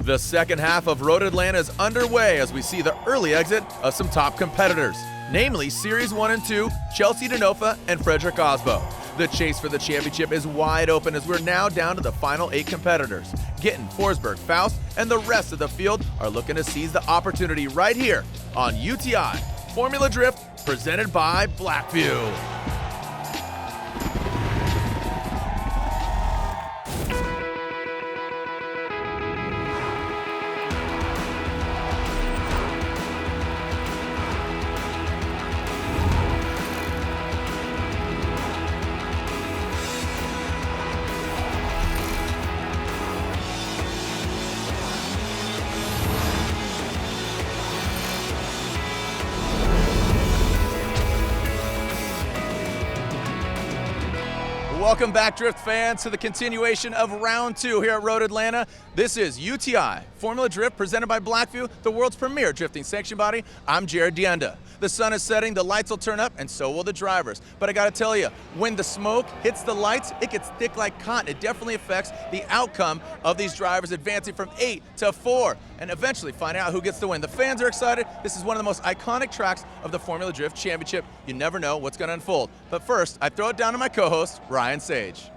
The second half of Road Atlanta is underway as we see the early exit of some top competitors, namely Series 1 and 2, Chelsea Denofa and Frederick Osbo. The chase for the championship is wide open as we're now down to the final 8 competitors. Gittin, Forsberg, Foust, and the rest of the field are looking to seize the opportunity right here on UTI Formula Drift, presented by Blackview. Welcome back, Drift fans, to the continuation of Round 2 here at Road Atlanta. This is UTI Formula Drift, presented by Blackview, the world's premier drifting sanction body. I'm Jared Dienda. The sun is setting, the lights will turn up, and so will the drivers. But I gotta tell you, when the smoke hits the lights, it gets thick like cotton. It definitely affects the outcome of these drivers advancing from 8 to 4 and eventually finding out who gets the win. The fans are excited. This is one of the most iconic tracks of the Formula Drift Championship. You never know what's gonna unfold. But first, I throw it down to my co-host, Ryan Sage.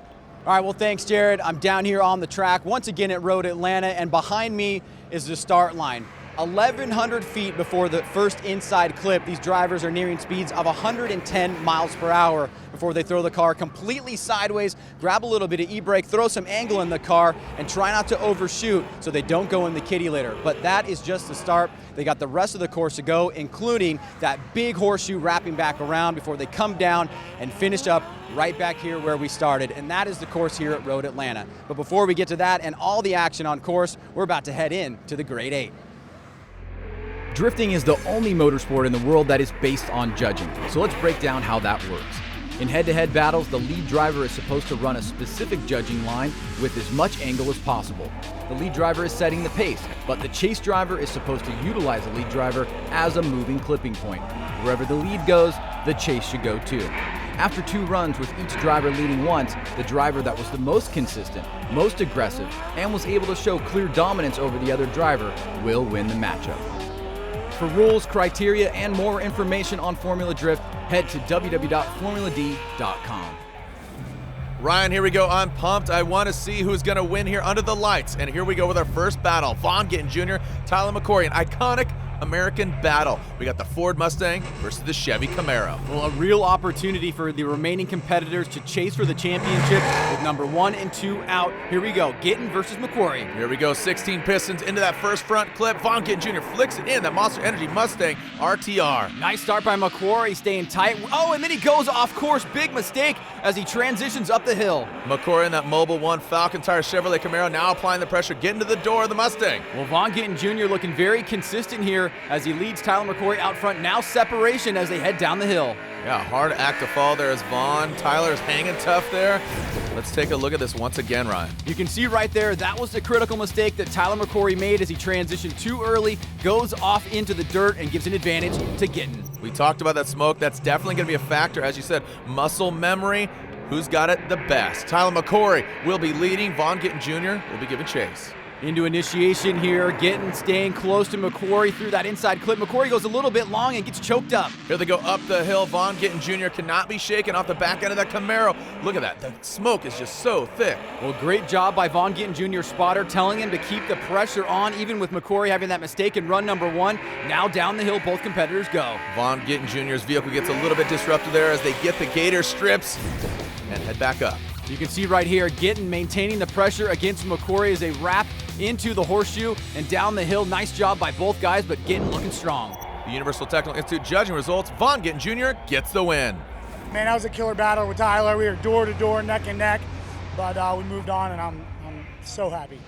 All right, well, thanks, Jared. I'm down here on the track once again at Road Atlanta, and behind me is the start line. 1,100 feet before the first inside clip, these drivers are nearing speeds of 110 miles per hour before they throw the car completely sideways, grab a little bit of e-brake, throw some angle in the car, and try not to overshoot so they don't go in the kitty litter. But that is just the start. They got the rest of the course to go, including that big horseshoe wrapping back around before they come down and finish up right back here where we started. And that is the course here at Road Atlanta. But before we get to that and all the action on course, we're about to head in to the Grade 8. Drifting is the only motorsport in the world that is based on judging, so let's break down how that works. In head-to-head battles, the lead driver is supposed to run a specific judging line with as much angle as possible. The lead driver is setting the pace, but the chase driver is supposed to utilize the lead driver as a moving clipping point. Wherever the lead goes, the chase should go too. After 2 runs with each driver leading once, the driver that was the most consistent, most aggressive, and was able to show clear dominance over the other driver will win the matchup. For rules, criteria, and more information on Formula Drift, head to www.formulad.com. Ryan, here we go. I'm pumped. I want to see who's going to win here under the lights. And here we go with our first battle. Vaughn Gittin Jr., Tyler McQuarrie, an iconic American battle. We got the Ford Mustang versus the Chevy Camaro. Well, a real opportunity for the remaining competitors to chase for the championship with number 1 and 2 out. Here we go, Gittin versus McQuarrie. Here we go, 16 pistons into that first front clip. Vaughn Gittin Jr. flicks it in, that Monster Energy Mustang RTR. Nice start by McQuarrie, staying tight. Oh, and then he goes off course. Big mistake as he transitions up the hill. McQuarrie in that Mobil 1 Falcon Tire Chevrolet Camaro, now applying the pressure, getting to the door of the Mustang. Well, Vaughn Gittin Jr. looking very consistent here as he leads Tyler McQuarrie out front. Now separation as they head down the hill. Yeah, hard act to follow there as Vaughn. Tyler's hanging tough there. Let's take a look at this once again, Ryan. You can see right there, that was the critical mistake that Tyler McQuarrie made as he transitioned too early, goes off into the dirt, and gives an advantage to Gittin. We talked about that smoke. That's definitely going to be a factor. As you said, muscle memory. Who's got it the best? Tyler McQuarrie will be leading. Vaughn Gittin Jr. will be giving chase. Into initiation here, Gittin staying close to McQuarrie through that inside clip. McQuarrie goes a little bit long and gets choked up. Here they go up the hill. Vaughn Gittin Jr. cannot be shaken off the back end of that Camaro. Look at that. The smoke is just so thick. Well, great job by Vaughn Gittin Jr. spotter, telling him to keep the pressure on, even with McQuarrie having that mistake in run number 1. Now down the hill, both competitors go. Vaughn Gittin Jr.'s vehicle gets a little bit disrupted there as they get the gator strips and head back up. You can see right here, Gittin maintaining the pressure against McQuarrie as they wrap into the horseshoe and down the hill. Nice job by both guys, but Gittin looking strong. The Universal Technical Institute judging results. Vaughn Gittin Jr. gets the win. Man, that was a killer battle with Tyler. We were door to door, neck and neck, but we moved on, and I'm so happy.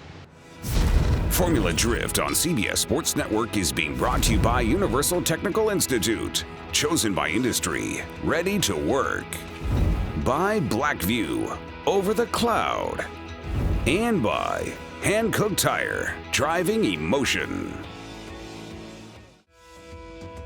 Formula Drift on CBS Sports Network is being brought to you by Universal Technical Institute. Chosen by industry, ready to work. By Blackview, over the cloud. And by Hankook Tire, driving emotion.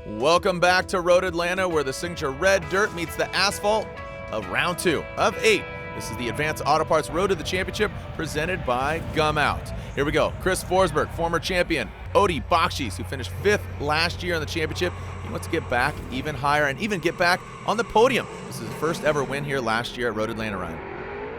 Welcome back to Road Atlanta, where the signature red dirt meets the asphalt of round 2 of 8. This is the Advanced Auto Parts Road to the Championship, presented by Gum Out. Here we go. Chris Forsberg, former champion. Odi Bakchis, who finished 5th last year in the championship. He wants to get back even higher and even get back on the podium. This is his first ever win here last year at Road Atlanta, Ryan.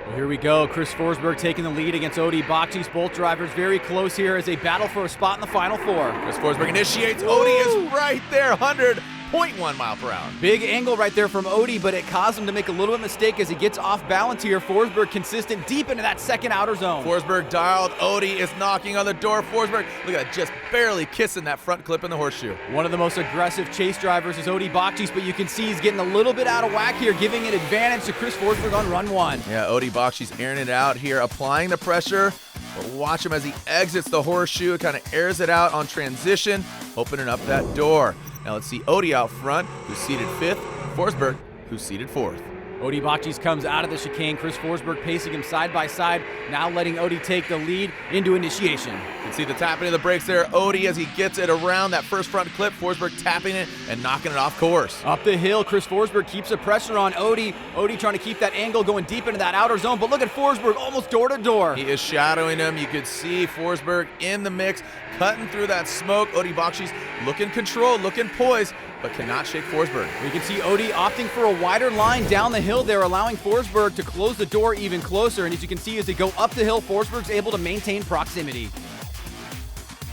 Well, here we go. Chris Forsberg taking the lead against Odi Bakchis. Both drivers very close here as they battle for a spot in the Final Four. Chris Forsberg initiates. Odi is right there, 100.1 mile per hour. Big angle right there from Odi, but it caused him to make a little bit of mistake as he gets off balance here. Forsberg consistent deep into that second outer zone. Forsberg dialed. Odi is knocking on the door. Forsberg, look at that, just barely kissing that front clip in the horseshoe. One of the most aggressive chase drivers is Odi Bakchis, but you can see he's getting a little bit out of whack here, giving an advantage to Chris Forsberg on run one. Yeah, Odi Bakchis airing it out here, applying the pressure. But watch him as he exits the horseshoe, kind of airs it out on transition, opening up that door. Now let's see Odi out front, who's seated 5th. Forsberg, who's seated 4th. Odi Bakchis comes out of the chicane. Chris Forsberg pacing him side by side, now letting Odi take the lead into initiation. You can see the tapping of the brakes there. Odi, as he gets it around that first front clip, Forsberg tapping it and knocking it off course. Up the hill, Chris Forsberg keeps the pressure on Odi. Odi trying to keep that angle going deep into that outer zone, but look at Forsberg almost door to door. He is shadowing him. You could see Forsberg in the mix, cutting through that smoke. Odi Bakchis looking controlled, looking poised, but cannot shake Forsberg. We can see Odi opting for a wider line down the hill there, allowing Forsberg to close the door even closer. And as you can see, as they go up the hill, Forsberg's able to maintain proximity.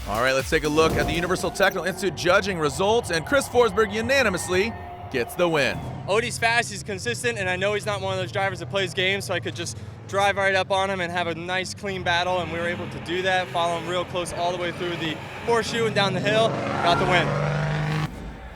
All right, let's take a look at the Universal Technical Institute judging results, and Chris Forsberg unanimously gets the win. Odi's fast, he's consistent, and I know he's not one of those drivers that plays games, so I could just drive right up on him and have a nice clean battle, and we were able to do that, follow him real close all the way through the horseshoe and down the hill, got the win.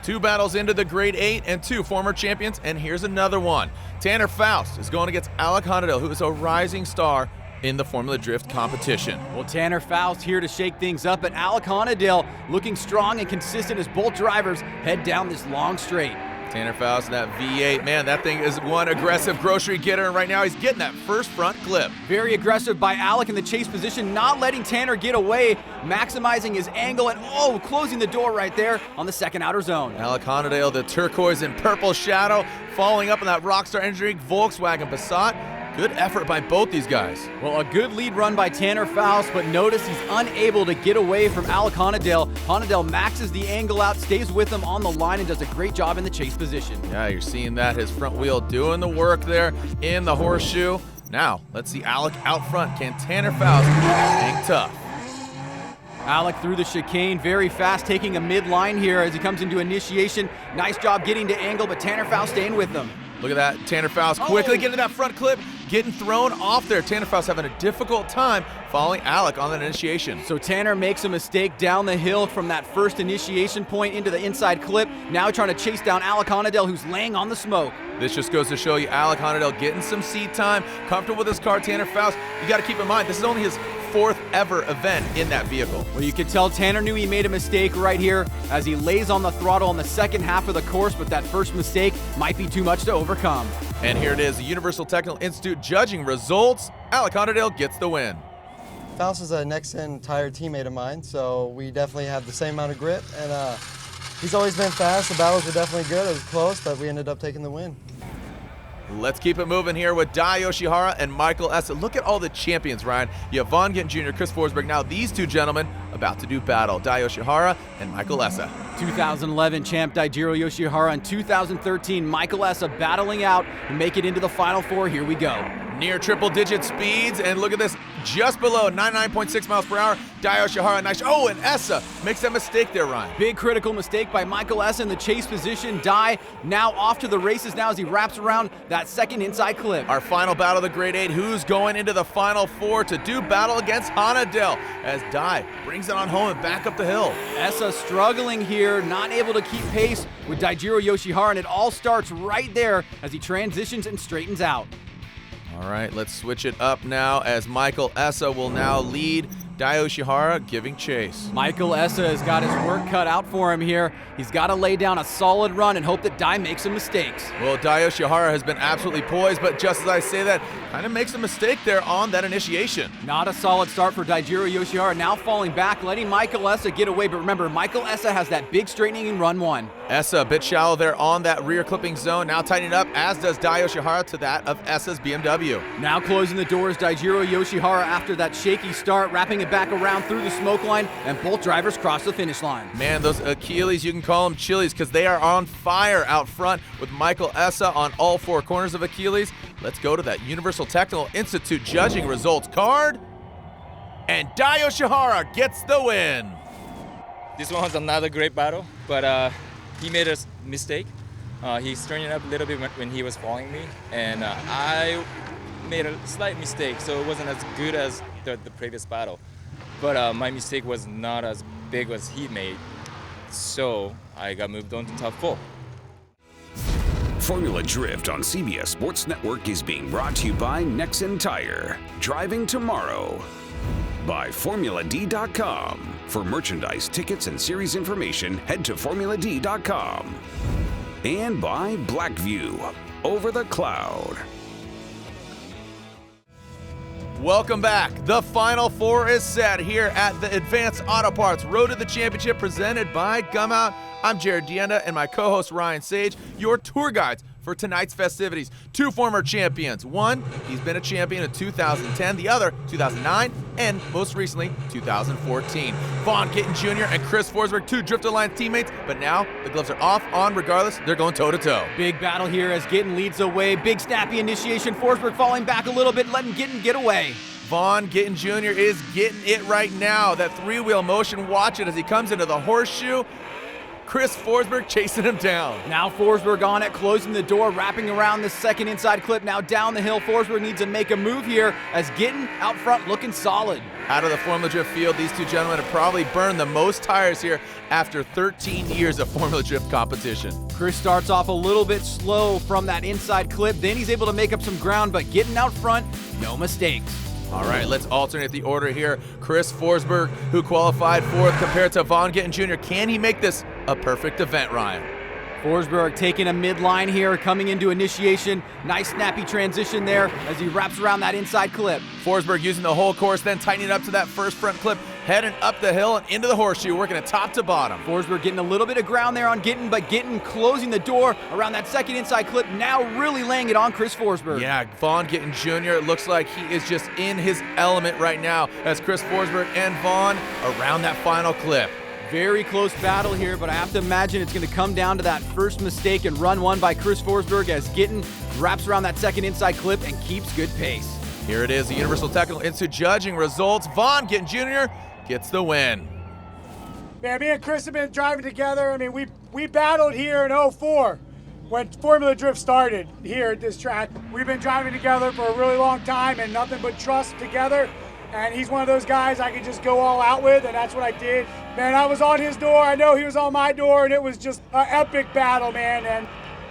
2 battles into the grade 8 and 2 former champions, and here's another one. Tanner Foust is going against Alec Hohnadell, who is a rising star in the Formula Drift competition. Well, Tanner Foust here to shake things up, but Alec Hohnadell looking strong and consistent as both drivers head down this long straight. Tanner Foust and that V8, man, that thing is one aggressive grocery getter, and right now he's getting that first front clip. Very aggressive by Alec in the chase position, not letting Tanner get away, maximizing his angle, and closing the door right there on the second outer zone. Alec Hohnadell, the turquoise and purple shadow, following up on that Rockstar Engineering Volkswagen Passat. Good effort by both these guys. Well, a good lead run by Tanner Foust, but notice he's unable to get away from Alec Hohnadell. Hohnadell maxes the angle out, stays with him on the line, and does a great job in the chase position. Yeah, you're seeing that, his front wheel doing the work there in the horseshoe. Now, let's see Alec out front. Can Tanner Foust hang tough? Alec through the chicane, very fast, taking a mid-line here as he comes into initiation. Nice job getting to angle, but Tanner Foust staying with them. Look at that, Tanner Foust quickly getting that front clip, getting thrown off there. Tanner Foust having a difficult time following Alec on that initiation. So Tanner makes a mistake down the hill from that first initiation point into the inside clip. Now trying to chase down Alec Hohnadell, who's laying on the smoke. This just goes to show you Alec Hohnadell getting some seat time, comfortable with his car. Tanner Foust, you got to keep in mind, this is only his 4th ever event in that vehicle. Well, you can tell Tanner knew he made a mistake right here as he lays on the throttle in the second half of the course, but that first mistake might be too much to overcome. And here it is, the Universal Technical Institute judging results. Alec Hohnadell gets the win. Foust is a next-gen tire teammate of mine, so we definitely have the same amount of grip, and he's always been fast. The battles were definitely good. It was close, but we ended up taking the win. Let's keep it moving here with Yoshihara and Michael Essa. Look at all the champions, Ryan. You have Von Gittin Jr., Chris Forsberg. Now these two gentlemen about to do battle. Yoshihara and Michael Essa. 2011 champ Daijiro Yoshihara and 2013 Michael Essa battling out and make it into the Final Four. Here we go. Near triple-digit speeds, and look at this, just below 99.6 miles per hour. Yoshihara, nice. Oh, and Essa makes that mistake there, Ryan. Big critical mistake by Michael Essa in the chase position. Dai now off to the races now as he wraps around that second inside clip. Our final battle of the grade 8, who's going into the Final Four to do battle against Hohnadell as Dai brings it on home and back up the hill. Essa struggling here, not able to keep pace with Daijiro Yoshihara, and it all starts right there as he transitions and straightens out. All right, let's switch it up now as Michael Essa will now lead Yoshihara giving chase. Michael Essa has got his work cut out for him here. He's got to lay down a solid run and hope that Dai makes some mistakes. Well, Yoshihara has been absolutely poised, but just as I say that, kind of makes a mistake there on that initiation. Not a solid start for Daijiro Yoshihara, now falling back, letting Michael Essa get away. But remember, Michael Essa has that big straightening in run one. Essa a bit shallow there on that rear clipping zone, now tightening up, as does Yoshihara to that of Essa's BMW. Now closing the doors, Daijiro Yoshihara after that shaky start, wrapping it back around through the smoke line, and both drivers cross the finish line. Man, those Achilles, you can call them chilies because they are on fire out front with Michael Essa on all four corners of Achilles. Let's go to that Universal Technical Institute judging results card. And Yoshihara gets the win. This one was another great battle, but he made a mistake. He's turning up a little bit when he was following me, and I made a slight mistake, so it wasn't as good as the previous battle. But my mistake was not as big as he made, so I got moved on to top 4. Formula Drift on CBS Sports Network is being brought to you by Nexen Tire. Driving tomorrow. By FormulaD.com. For merchandise, tickets, and series information, head to FormulaD.com. And by Blackview, over the cloud. Welcome back. The Final Four is set here at the Advanced Auto Parts Road to the Championship presented by Gumout. I'm Jared Dienda and my co-host Ryan Sage, your tour guides for tonight's festivities. Two former champions. One, he's been a champion in 2010, the other 2009, and most recently 2014. Vaughn Gittin Jr. and Chris Forsberg, two Drift Alliance teammates, but now the gloves are off, on regardless, they're going toe-to-toe. Big battle here as Gittin leads the way. Big snappy initiation. Forsberg falling back a little bit, letting Gittin get away. Vaughn Gittin Jr. is getting it right now. That three-wheel motion, watch it as he comes into the horseshoe. Chris Forsberg chasing him down. Now Forsberg on it, closing the door, wrapping around the second inside clip. Now down the hill, Forsberg needs to make a move here as Gittin out front looking solid. Out of the Formula Drift field, these two gentlemen have probably burned the most tires here after 13 years of Formula Drift competition. Chris starts off a little bit slow from that inside clip, then he's able to make up some ground, but Gittin out front, no mistakes. All right, let's alternate the order here. Chris Forsberg, who qualified fourth compared to Vaughn Gittin Jr. Can he make this a perfect event, Ryan? Forsberg taking a midline here, coming into initiation. Nice snappy transition there as he wraps around that inside clip. Forsberg using the whole course, then tightening up to that first front clip, heading up the hill and into the horseshoe, working it top to bottom. Forsberg getting a little bit of ground there on Gittin, but Gittin closing the door around that second inside clip, now really laying it on Chris Forsberg. Yeah, Vaughn Gittin Jr. looks like he is just in his element right now as Chris Forsberg and Vaughn around that final clip. Very close battle here, but I have to imagine it's going to come down to that first mistake and run one by Chris Forsberg as Gittin wraps around that second inside clip and keeps good pace. Here it is, the Universal Technical Institute judging results. Vaughn Gittin Jr. gets the win. Man, me and Chris have been driving together. I mean, we battled here in 04 when Formula Drift started here at this track. We've been driving together for a really long time and nothing but trust together. And he's one of those guys I can just go all out with, and that's what I did. Man, I was on his door, I know he was on my door, and it was just an epic battle, man. And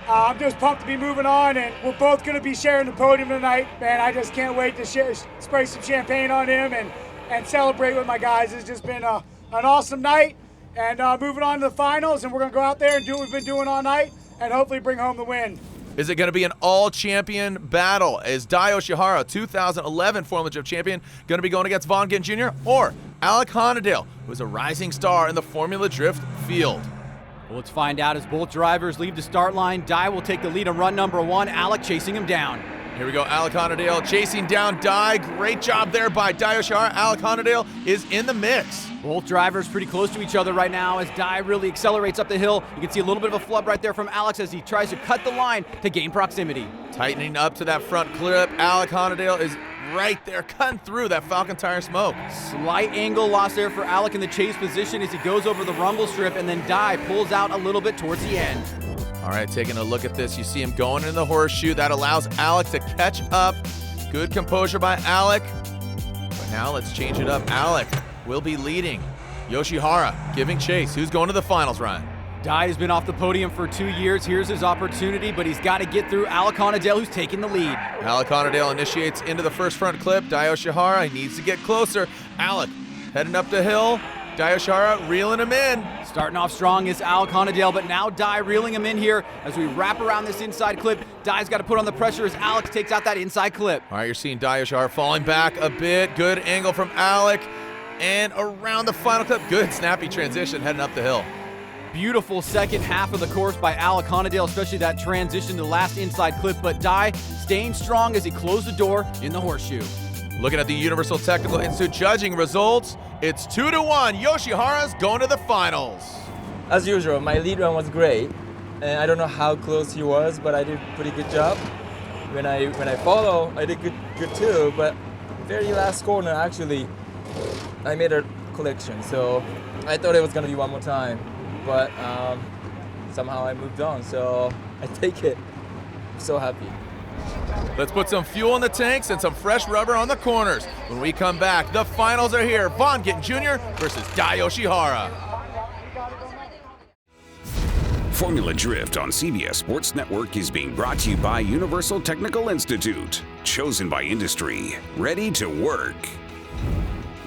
I'm just pumped to be moving on, and we're both going to be sharing the podium tonight. Man, I just can't wait to spray some champagne on him and celebrate with my guys. It's just been an awesome night, and moving on to the finals, and we're going to go out there and do what we've been doing all night and hopefully bring home the win. Is it going to be an all-champion battle? Is Yoshihara, 2011 Formula Drift champion, going to be going against Vaughn Gittin Jr. or Alec Hohnadell, who is a rising star in the Formula Drift field? Well, let's find out as both drivers leave the start line. Dye will take the lead on run number 1, Alec chasing him down. Here we go, Alec Hohnadell chasing down Dye. Great job there by Yoshihara. Alec Hohnadell is in the mix. Both drivers pretty close to each other right now as Dye really accelerates up the hill. You can see a little bit of a flub right there from Alex as he tries to cut the line to gain proximity. Tightening up to that front clip. Alec Hohnadell is right there, cutting through that Falcon tire smoke. Slight angle loss there for Alec in the chase position as he goes over the rumble strip, and then Dye pulls out a little bit towards the end. All right, taking a look at this, you see him going in the horseshoe. That allows Alec to catch up. Good composure by Alec. But now let's change it up. Alec will be leading. Yoshihara giving chase. Who's going to the finals, Ryan? Dye has been off the podium for 2 years. Here's his opportunity, but he's got to get through Alec Hohnadell, who's taking the lead. Alec Hohnadell initiates into the first front clip. Yoshihara, he needs to get closer. Alec heading up the hill. Yoshihara reeling him in. Starting off strong is Alec Hohnadell, but now Dye reeling him in here as we wrap around this inside clip. Dye's got to put on the pressure as Alex takes out that inside clip. All right, you're seeing Yoshihara falling back a bit. Good angle from Alec. And around the final clip, good snappy transition heading up the hill. Beautiful second half of the course by Alec Hohnadell, especially that transition to the last inside clip, but Dye staying strong as he closed the door in the horseshoe. Looking at the Universal Technical Institute judging results, it's 2-1. Yoshihara's going to the finals. As usual, my lead run was great, and I don't know how close he was, but I did a pretty good job. When I follow, I did good too, but very last corner, actually, I made a collection, so I thought it was going to be one more time, but somehow I moved on, so I take it. I'm so happy. Let's put some fuel in the tanks and some fresh rubber on the corners. When we come back, the finals are here. Vaughn Gittin Jr. versus Dai Yoshihara. Formula Drift on CBS Sports Network is being brought to you by Universal Technical Institute. Chosen by industry. Ready to work.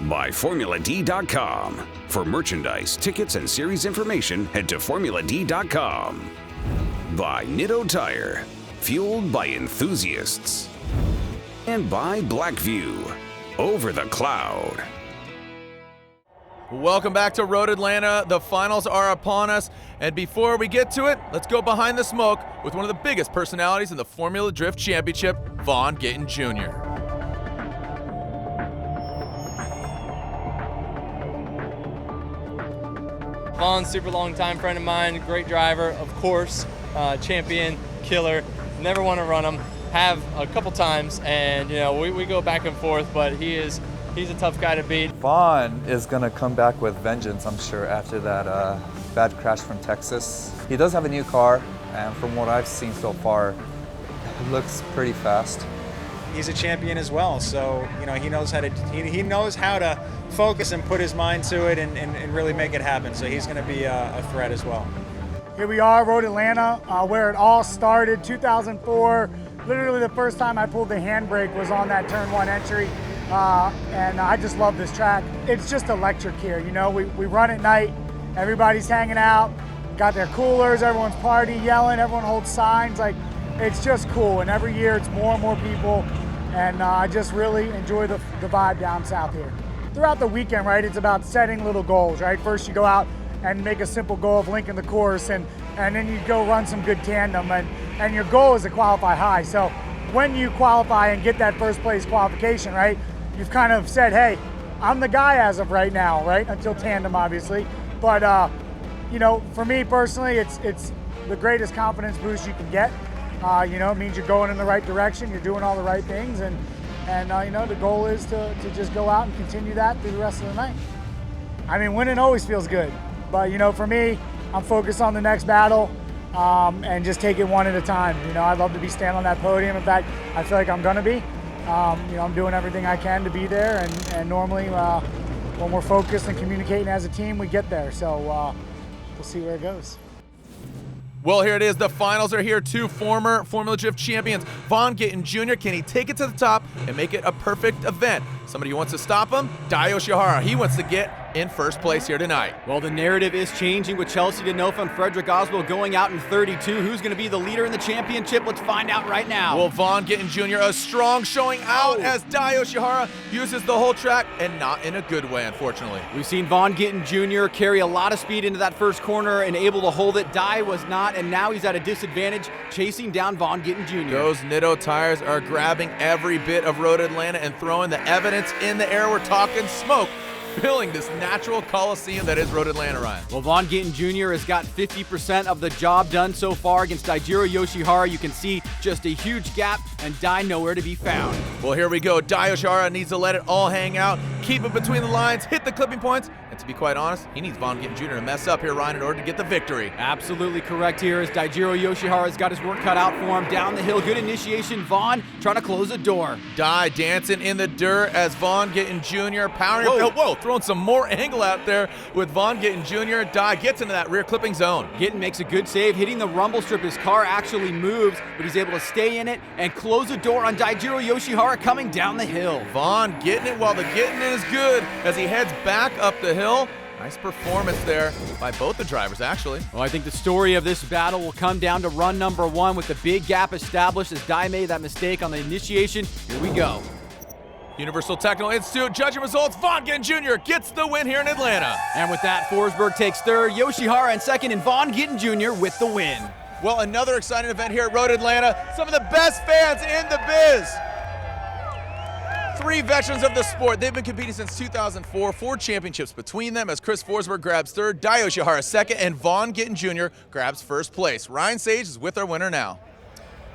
By FormulaD.com. For merchandise, tickets, and series information, head to FormulaD.com. By Nitto Tire. Fueled by enthusiasts. And by Blackview. Over the cloud. Welcome back to Road Atlanta. The finals are upon us. And before we get to it, let's go behind the smoke with one of the biggest personalities in the Formula Drift Championship, Vaughn Gittin Jr. Vaughn's super long time friend of mine, great driver, of course, champion, killer. Never want to run him. Have a couple times, and you know we go back and forth, but he's a tough guy to beat. Vaughn is going to come back with vengeance, I'm sure, after that bad crash from Texas. He does have a new car, and from what I've seen so far, it looks pretty fast. He's a champion as well, so you know he knows how to focus and put his mind to it and really make it happen. So he's going to be a threat as well. Here we are, Road Atlanta, where it all started, 2004. Literally the first time I pulled the handbrake was on that turn 1 entry. And I just love this track. It's just electric here, you know, we run at night, everybody's hanging out, got their coolers, everyone's party, yelling, everyone holds signs, like, it's just cool. And every year it's more and more people, and I just really enjoy the vibe down south here. Throughout the weekend, right, it's about setting little goals, right? First you go out and make a simple goal of linking the course, and then you go run some good tandem, and your goal is to qualify high. So when you qualify and get that first place qualification, right, you've kind of said, hey, I'm the guy as of right now, right? Until tandem, obviously. But, you know, for me personally, it's the greatest confidence boost you can get. You know, it means you're going in the right direction, you're doing all the right things, and you know, the goal is to just go out and continue that through the rest of the night. I mean, winning always feels good. But, you know, for me, I'm focused on the next battle and just take it one at a time. You know, I'd love to be standing on that podium. In fact, I feel like I'm going to be. You know, I'm doing everything I can to be there, and normally when we're focused and communicating as a team, we get there. So we'll see where it goes. Well, here it is. The finals are here. 2 former Formula Drift champions. Vaughn Gittin Jr. Can he take it to the top and make it a perfect event? Somebody who wants to stop him? Dai Yoshihara. He wants to get in first place here tonight. Well, the narrative is changing with Chelsea Denofa and Frederick Oswald going out in 32. Who's going to be the leader in the championship? Let's find out right now. Well, Vaughn Gittin Jr. a strong showing out as Dai Yoshihara uses the whole track, and not in a good way, unfortunately. We've seen Vaughn Gittin Jr. carry a lot of speed into that first corner and able to hold it. Dai was not, and now he's at a disadvantage chasing down Vaughn Gittin Jr. Those Nitto tires are grabbing every bit of Road Atlanta and throwing the evidence in the air. We're talking smoke, filling this natural coliseum that is Road Atlanta, Ryan. Well, Vaughn Gittin Jr. has got 50% of the job done so far against Daijiro Yoshihara. You can see just a huge gap, and Dai nowhere to be found. Well, here we go. Dai Yoshihara needs to let it all hang out, keep it between the lines, hit the clipping points, and to be quite honest, he needs Vaughn Gittin Jr. to mess up here, Ryan, in order to get the victory. Absolutely correct here as Daijiro Yoshihara's got his work cut out for him. Down the hill, good initiation. Vaughn trying to close the door. Dai dancing in the dirt as Vaughn Gittin Jr. powering up. Whoa, throwing some more angle out there with Vaughn Gittin Jr. Dai gets into that rear clipping zone. Gittin makes a good save, hitting the rumble strip. His car actually moves, but he's able to stay in it and close the door on Daijiro Yoshihara coming down the hill. Vaughn getting it while the Gittin is good as he heads back up the hill. Nice performance there by both the drivers, actually. Well, I think the story of this battle will come down to run number 1 with the big gap established as Dai made that mistake on the initiation. Here we go. Universal Technical Institute judging results. Vaughn Gittin Jr. gets the win here in Atlanta. And with that, Forsberg takes third, Yoshihara in second, and Vaughn Gittin Jr. with the win. Well, another exciting event here at Road Atlanta. Some of the best fans in the biz. So Three veterans of the sport. They've been competing since 2004. 4 championships between them as Chris Forsberg grabs third, Yoshihara second, and Vaughn Gittin Jr. grabs first place. Ryan Sage is with our winner now.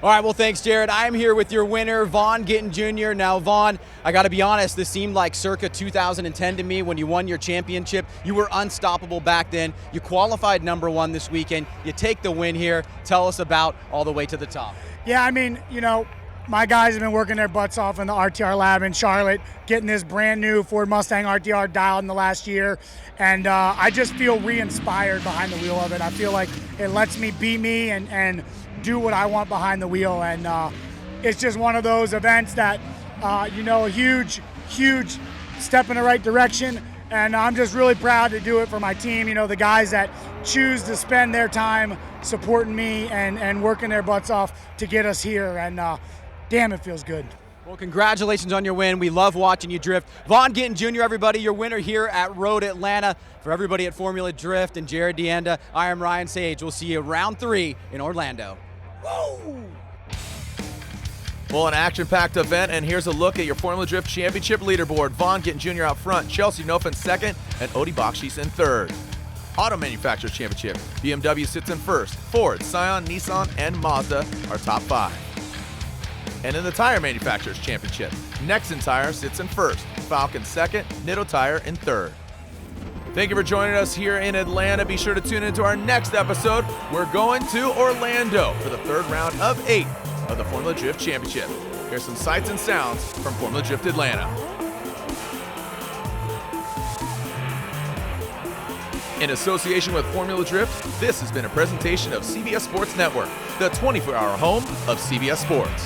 All right, well, thanks, Jared. I'm here with your winner, Vaughn Gittin Jr. Now, Vaughn, I got to be honest, this seemed like circa 2010 to me when you won your championship. You were unstoppable back then. You qualified #1 this weekend. You take the win here. Tell us about all the way to the top. Yeah, I mean, you know, my guys have been working their butts off in the RTR lab in Charlotte, getting this brand new Ford Mustang RTR dialed in the last year. And I just feel re-inspired behind the wheel of it. I feel like it lets me be me and do what I want behind the wheel. And it's just one of those events that, you know, a huge step in the right direction. And I'm just really proud to do it for my team. You know, the guys that choose to spend their time supporting me and working their butts off to get us here. And damn, it feels good. Well, congratulations on your win. We love watching you drift. Vaughn Gittin Jr., everybody, your winner here at Road Atlanta. For everybody at Formula Drift and Jared DeAnda, I am Ryan Sage. We'll see you round 3 in Orlando. Woo! Well, an action-packed event, and here's a look at your Formula Drift Championship leaderboard. Vaughn Gittin Jr. out front, Chelsea Nofin second, and Odi Bakchis in third. Auto Manufacturers Championship, BMW sits in first. Ford, Scion, Nissan, and Mazda are top 5. And in the Tire Manufacturers Championship, Nexen Tire sits in first, Falcon second, Nitto Tire in third. Thank you for joining us here in Atlanta. Be sure to tune into our next episode. We're going to Orlando for the 3rd round of 8 of the Formula Drift Championship. Here's some sights and sounds from Formula Drift Atlanta. In association with Formula Drift, this has been a presentation of CBS Sports Network, the 24-hour home of CBS Sports.